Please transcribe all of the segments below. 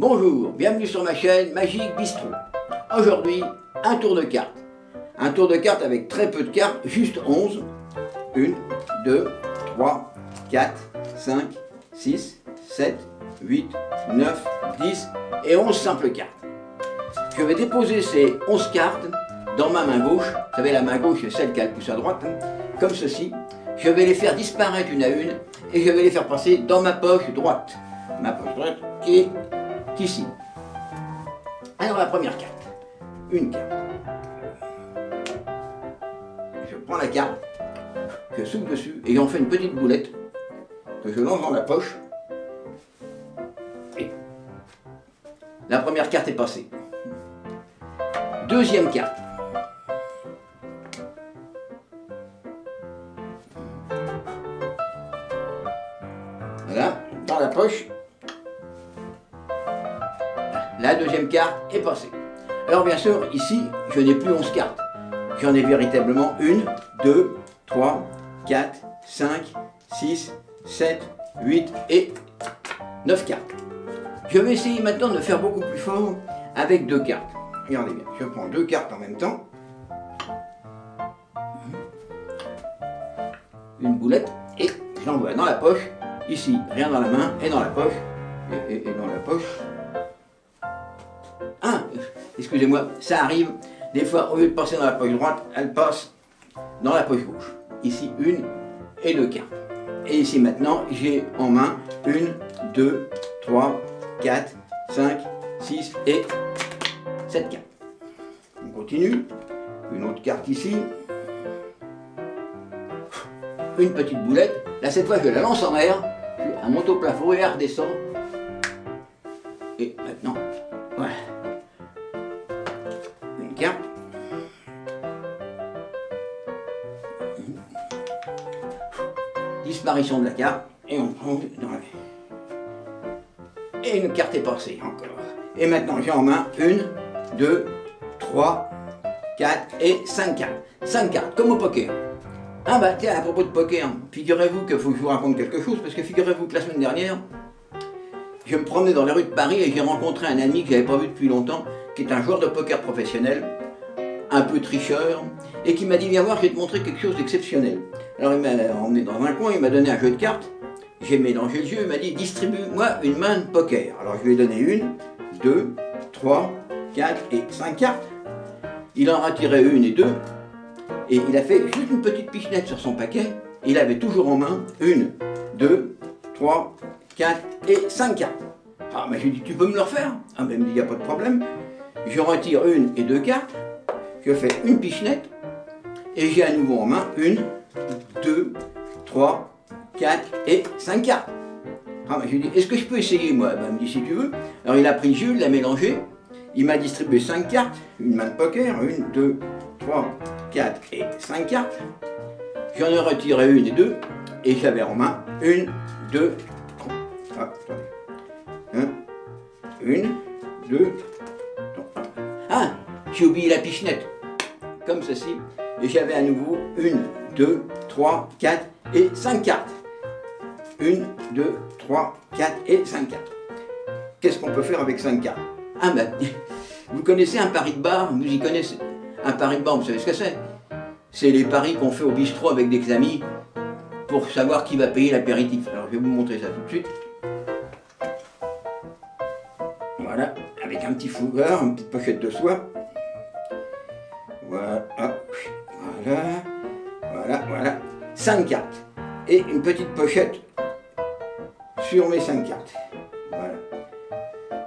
Bonjour, bienvenue sur ma chaîne Magique Bistro. Aujourd'hui, un tour de cartes. Un tour de cartes avec très peu de cartes, juste 11. 1, 2, 3, 4, 5, 6, 7, 8, 9, 10 et 11 simples cartes. Je vais déposer ces 11 cartes dans ma main gauche. Vous savez, la main gauche, c'est celle qui a le pouce à droite, comme ceci. Je vais les faire disparaître une à une et je vais les faire passer dans ma poche droite. Ma poche droite qui est ici. Alors la première carte, une carte. Je prends la carte, je souffle dessus et j'en fais une petite boulette que je lance dans la poche. Et la première carte est passée. Deuxième carte. Voilà, dans la poche. La deuxième carte est passée. Alors bien sûr, ici, je n'ai plus 11 cartes. J'en ai véritablement 1, 2, 3, 4, 5, 6, 7, 8 et 9 cartes. Je vais essayer maintenant de faire beaucoup plus fort avec 2 cartes. Regardez bien, je prends 2 cartes en même temps. Une boulette et je l'envoie dans la poche. Ici, rien dans la main et dans la poche. Et dans la poche. Ah, excusez-moi, ça arrive. Des fois, au lieu de passer dans la poche droite, elle passe dans la poche gauche. Ici, 1 et 2 cartes. Et ici, maintenant, j'ai en main 1, 2, 3, 4, 5, 6 et 7 cartes. On continue. Une autre carte ici. Une petite boulette. Là, cette fois, je la lance en air. Elle monte au plafond et elle redescend. Et maintenant, voilà. Une carte. Disparition de la carte. Et on prend dans la... Et une carte est passée encore. Et maintenant, j'ai en main 1, 2, 3, 4 et 5 cartes. 5 cartes, comme au poker. Ah bah tiens, à propos de poker, figurez-vous qu'il faut que je vous raconte quelque chose, parce que figurez-vous que la semaine dernière, je me promenais dans les rues de Paris et j'ai rencontré un ami que je n'avais pas vu depuis longtemps, qui est un joueur de poker professionnel, un peu tricheur, et qui m'a dit, viens voir, je vais te montrer quelque chose d'exceptionnel. Alors il m'a emmené dans un coin, il m'a donné un jeu de cartes, j'ai mélangé le jeu, il m'a dit, distribue-moi une main de poker. Alors je lui ai donné 1, 2, 3, 4 et 5 cartes. Il en a tiré 1 et 2. Et il a fait juste une petite pichenette sur son paquet. Il avait toujours en main 1, 2, 3, 4 et 5 cartes. Ah, mais j'ai dit, tu peux me le refaire? Ah, mais il me dit, il n'y a pas de problème. Je retire 1 et 2 cartes. Je fais une pichenette. Et j'ai à nouveau en main 1, 2, 3, 4 et 5 cartes. Ah, mais j'ai dit, est-ce que je peux essayer, moi? Ben, il me dit, si tu veux. Alors il a pris le jeu, il l'a mélangé. Il m'a distribué 5 cartes. Une main de poker. 1, 2, 3, 4 et 5 cartes. J'en ai retiré 1 et 2 et j'avais en main 1, 2, 3, 1, 2, 3. Ah, j'ai oublié la pichenette, comme ceci, et j'avais à nouveau 1, 2, 3, 4 et 5 cartes. 1, 2, 3, 4 et 5 cartes. Qu'est-ce qu'on peut faire avec 5 cartes? Ah ben, vous connaissez un pari de bar, vous y connaissez? Un pari de bar, vous savez ce que c'est? C'est les paris qu'on fait au bistrot avec des amis pour savoir qui va payer l'apéritif. Alors je vais vous montrer ça tout de suite. Voilà, avec un petit foulard, une petite pochette de soie. Voilà, voilà. 5 cartes. Et une petite pochette sur mes 5 cartes. Voilà.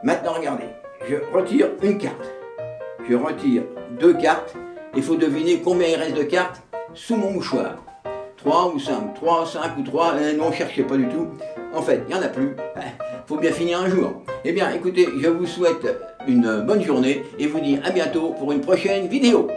Maintenant regardez, je retire une carte. Je retire 2 cartes. Il faut deviner combien il reste de cartes sous mon mouchoir. 3 ou 5, 3, 5 ou 3, non, cherchez pas du tout. En fait, il n'y en a plus. Il faut bien finir un jour. Eh bien, écoutez, je vous souhaite une bonne journée et vous dis à bientôt pour une prochaine vidéo.